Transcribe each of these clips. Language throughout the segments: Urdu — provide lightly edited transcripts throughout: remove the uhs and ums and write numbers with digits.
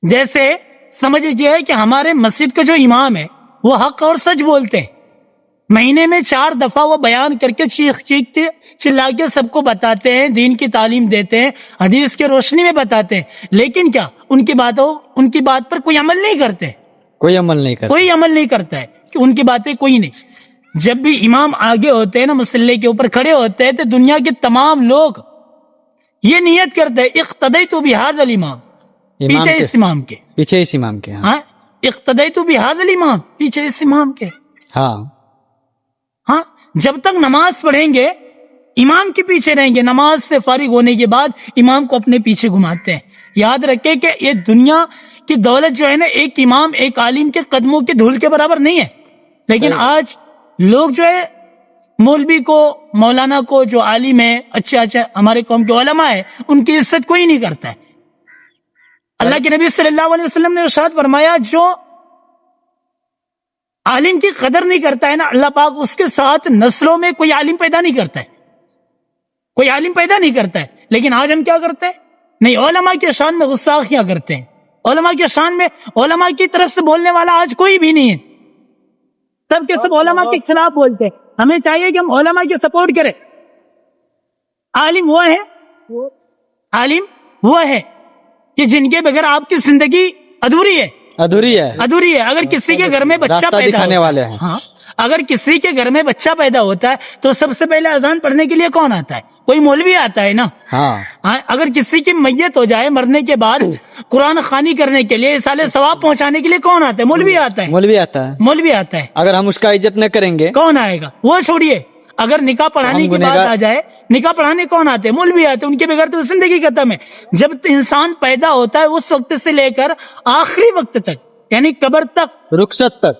جیسے سمجھ لیجیے کہ ہمارے مسجد کے جو امام ہے وہ حق اور سچ بولتے ہیں، مہینے میں 4 دفعہ وہ بیان کر کے چیخ چلا کے سب کو بتاتے ہیں، دین کی تعلیم دیتے ہیں، حدیث کے روشنی میں بتاتے ہیں، لیکن کیا ان کی بات پر کوئی عمل نہیں کرتے، کوئی عمل نہیں کرتا ہے کہ ان کی باتیں کوئی نہیں۔ جب بھی امام آگے ہوتے ہیں نا، مسلح کے اوپر کھڑے ہوتے ہیں، تو دنیا کے تمام لوگ یہ نیت کرتے ہیں اقتدیت بہذا الامام، پیچھے اس امام کے، ہاں اقتدیت بہذا الامام، پیچھے اس امام کے، ہاں جب تک نماز پڑھیں گے امام کے پیچھے رہیں گے، نماز سے فارغ ہونے کے بعد امام کو اپنے پیچھے گھماتے ہیں۔ یاد رکھیں کہ یہ دنیا کی دولت جو ہے نا، ایک امام ایک عالم کے قدموں کے دھول کے برابر نہیں ہے، لیکن آج لوگ جو ہے مولوی کو، مولانا کو، جو عالم ہے، اچھے ہمارے قوم کے علماء ہے، ان کی عزت کوئی نہیں کرتا ہے۔ اللہ کے نبی صلی اللہ علیہ وسلم نے ارشاد فرمایا، جو عالم کی قدر نہیں کرتا ہے نا، اللہ پاک اس کے ساتھ نسلوں میں کوئی عالم پیدا نہیں کرتا ہے، لیکن آج ہم کیا کرتے ہیں؟ نہیں، علماء کے شان میں غصاخیاں کرتے ہیں، علماء کے شان میں علماء کی طرف سے بولنے والا آج کوئی بھی نہیں ہے، سب کے سب علماء کے خلاف بولتے ہیں۔ ہمیں چاہیے کہ ہم علماء کی سپورٹ کریں۔ عالم وہ ہے کہ جن کے بغیر آپ کی زندگی ادھوری ہے۔ اگر کسی کے گھر میں بچہ پیدا ہوتا ہے، ہاں اگر کسی کے گھر میں بچہ پیدا ہوتا ہے تو سب سے پہلے اذان پڑھنے کے لیے کون آتا ہے؟ کوئی مولوی آتا ہے نا۔ اگر کسی کی میت ہو جائے، مرنے کے بعد قرآن خوانی کرنے کے لیے، ایصال ثواب پہنچانے کے لیے کون آتا ہے؟ مولوی آتا ہے۔ اگر ہم اس کا عزت نہ کریں گے کون آئے گا؟ وہ چھوڑیے، اگر نکاح پڑھانے کی بات آ جائے، نکاح پڑھانے کون آتے ہیں؟ مولوی آتے ہیں، ان کے بغیر تو زندگی ختم ہے۔ جب انسان پیدا ہوتا ہے اس وقت سے لے کر آخری وقت تک، یعنی قبر تک، رخصت تک،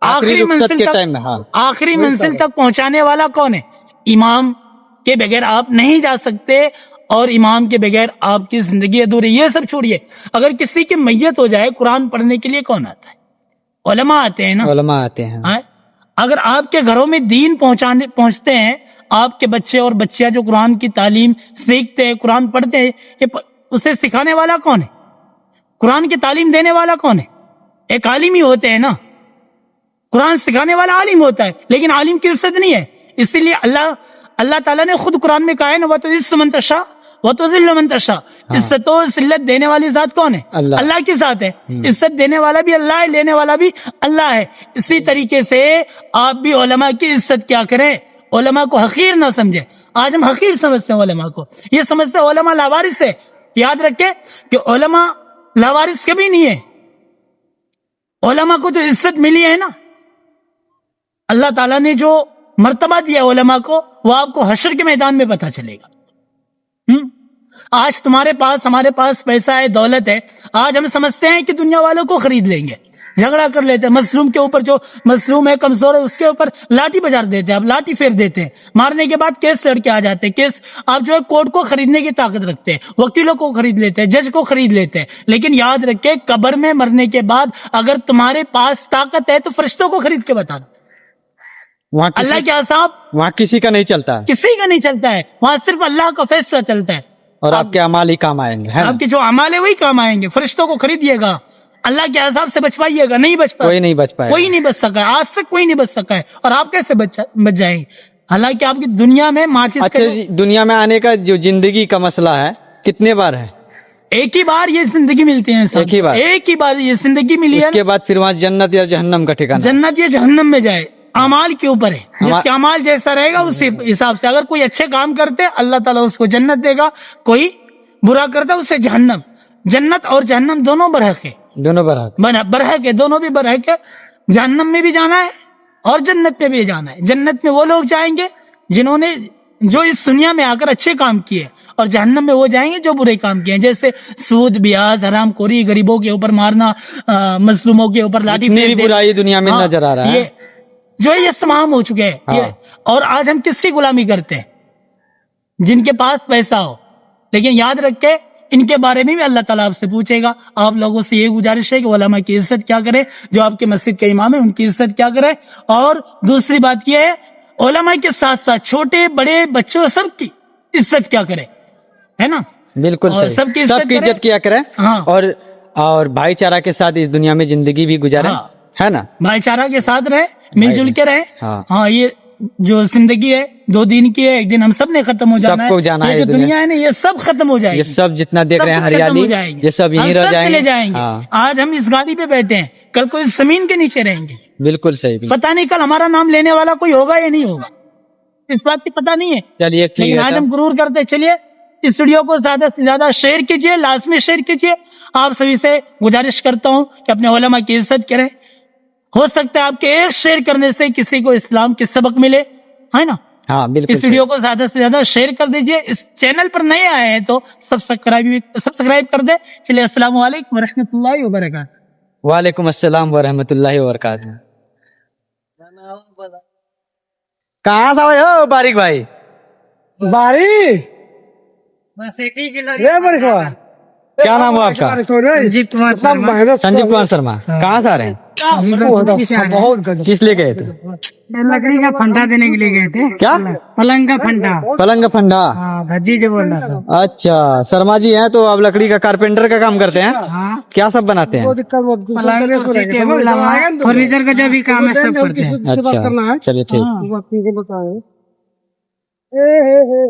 آخری منزل تک پہنچانے والا کون ہے؟ امام کے بغیر آپ نہیں جا سکتے، اور امام کے بغیر آپ کی زندگی ادھوری۔ یہ سب چھوڑیے، اگر کسی کی میت ہو جائے قرآن پڑھنے کے لیے کون آتا ہے؟ علماء آتے ہیں نا۔ اگر آپ کے گھروں میں دین پہنچتے ہیں، آپ کے بچے اور بچیاں جو قرآن کی تعلیم سیکھتے ہیں، قرآن پڑھتے ہیں، اسے سکھانے والا کون ہے؟ قرآن کی تعلیم دینے والا کون ہے؟ ایک عالم ہی ہوتے ہیں نا، قرآن سکھانے والا عالم ہوتا ہے، لیکن عالم کی عزت نہیں ہے۔ اسی لیے اللہ تعالیٰ نے خود قرآن میں کہا ہے نا، وَتُعِزُّ مَن تَشَاءُ وَتُذِلُّ مَن تَشَاءُ۔ عزت و ذلت دینے والی ذات کون ہے؟ اللہ کی ذات ہے۔ عزت دینے والا بھی اللہ ہے، لینے والا بھی اللہ ہے۔ اسی طریقے سے آپ بھی علماء کی عزت کیا کریں، علماء کو حقیر نہ سمجھیں۔ آج ہم حقیر سمجھتے ہیں علماء کو، یہ سمجھتے ہیں علماء لاوارث ہے۔ یاد رکھیں کہ علماء لاوارث کبھی نہیں ہے، علماء کو تو عزت ملی ہے نا۔ اللہ تعالیٰ نے جو مرتبہ دیا علماء کو، وہ آپ کو حشر کے میدان میں پتہ چلے گا۔ آج تمہارے پاس، ہمارے پاس پیسہ ہے، دولت ہے، آج ہم سمجھتے ہیں کہ دنیا والوں کو خرید لیں گے، جھگڑا کر لیتے ہیں، مظلوم کے اوپر، جو مظلوم ہے، کمزور ہے، اس کے اوپر لاٹھی بجار دیتے ہیں، آپ لاٹھی پھیر دیتے ہیں، مارنے کے بعد کیس لڑ کے آ جاتے ہیں، کیس آپ جو ہے کورٹ کو خریدنے کی طاقت رکھتے ہیں، وکیلوں کو خرید لیتے ہیں، جج کو خرید لیتے ہیں۔ لیکن یاد رکھے، قبر میں مرنے کے بعد اگر تمہارے پاس طاقت ہے تو فرشتوں کو خرید کے بتا دو۔ اللہ کے حساب وہاں کسی کا نہیں چلتا ہے، وہاں صرف اللہ کا فیصلہ چلتا ہے، اور آپ کے اعمال ہی کام آئیں گے، آپ کے جو اعمال ہے وہی کام آئیں گے۔ فرشتوں کو خریدیے گا، اللہ کے عذاب سے بچوائیے گا، نہیں بچ پائے، کوئی نہیں بچ سکا، آج تک کوئی نہیں بچ سکا ہے، اور آپ کیسے بچ جائیں گے؟ حالانکہ آپ کی دنیا میں ماچس، اچھا دنیا میں آنے کا جو زندگی کا مسئلہ ہے، کتنے بار ہے؟ ایک ہی بار یہ زندگی ملتی ہے، ایک ہی بار یہ زندگی ملی ہے، اس کے بعد پھر وہاں جنت یا جہنم کا ٹھکانہ، جنت یا جہنم میں جائے، اعمال کے اوپر ہے، جس کا اعمال جیسا رہے گا اسی حساب سے۔ اگر کوئی اچھے کام کرتے اللہ تعالیٰ اس کو جنت دے گا، کوئی برا کرتا اسے جہنم۔ جنت اور جہنم دونوں برحق ہے، برحق ہے، دونوں بھی برحق ہے۔ جہنم میں بھی جانا ہے اور جنت میں بھی جانا ہے۔ جنت میں وہ لوگ جائیں گے جنہوں نے جو اس دنیا میں آ کر اچھے کام کیے، اور جہنم میں وہ جائیں گے جو برے کام کیے ہیں، جیسے سود، بیاز، حرام خوری، غریبوں کے اوپر مارنا، مظلوموں کے اوپر لاٹھی پھیر دینا، برائی دنیا میں نظر آ رہا ہے، جو یہ تمام ہو چکے ہیں۔ اور آج ہم کس کی غلامی کرتے ہیں؟ جن کے پاس پیسہ ہو۔ لیکن یاد رکھے، ان کے بارے میں بھی اللہ تعالیٰ آپ سے پوچھے گا۔ آپ لوگوں سے یہ گزارش ہے کہ علماء کی عزت کیا کرے، جو آپ کے مسجد کے امام ہیں ان کی عزت کیا کرے۔ اور دوسری بات یہ ہے، علماء کے ساتھ ساتھ چھوٹے بڑے بچوں سب کی عزت کیا کرے، ہے نا۔ بالکل اور صحیح. سب کی سب کی عزت عزت کیا کریں ہاں اور بھائی چارہ کے ساتھ اس دنیا میں زندگی بھی گزارے, ہاں. ہے نا. بھائی چارہ کے ساتھ رہے, مل جل کے رہے. ہاں. ہاں یہ جو زندگی ہے 2 دن کی ہے, ایک دن ہم سب نے ختم ہو جانا سب کو جانا ہے. ہے یہ جو دنیا ہے نا یہ سب ختم ہو جائے یہ گی, سب جتنا دیکھ رہے ہیں سب ختم ہریالی ہو جائے گی. یہ سب یہیں ہم رہ سب جائیں چلے گے. جائیں گے. ہاں آج ہم اس گاڑی پہ بیٹھے ہیں, کل کوئی زمین کے نیچے رہیں گے. بالکل صحیح. بالکل. پتہ نہیں کل ہمارا نام لینے والا کوئی ہوگا یا نہیں ہوگا, اس بات کی پتہ نہیں ہے. چلیے ٹھیک لیکن آج ہے. ہم غرور کرتے. چلیے اس ویڈیو کو زیادہ سے زیادہ شیئر کیجیے, لازمی شیئر کیجیے. آپ سبھی سے گزارش کرتا ہوں کہ اپنے علماء کی عزت کریں. ہو سکتا ہے آپ کے ایک شیئر کرنے سے کسی کو اسلام کے سبق ملے, ہے نا. ہاں بالکل اس ویڈیو کو زیادہ سے زیادہ شیئر کر دیجیے. اس چینل پر نئے آئے ہیں تو سبسکرائب کر دیں. چلیے السلام علیکم ورحمۃ اللہ وبرکاتہ. وعلیکم السلام ورحمۃ اللہ وبرکاتہ. کہاں سے آئے ہو باریک بھائی؟ باریک کیا نام ہو آپ کا؟ سنجیو کمار شرما. کہاں سے آ رہے ہیں؟ کس لیے گئے تھے؟ لکڑی کا پھنڈا دینے کے لیے گئے تھے. کیا؟ پلنگ کا پھنڈا. پلنگ کا پھنڈا. بھجی جو بول رہا تھا. اچھا شرما جی ہیں تو آپ لکڑی کا کارپینٹر کا کام کرتے ہیں. کیا سب بناتے ہیں؟ فرنیچر کا جو بھی کام ہے سب کرتے ہیں. اچھا چلیے ٹھیک.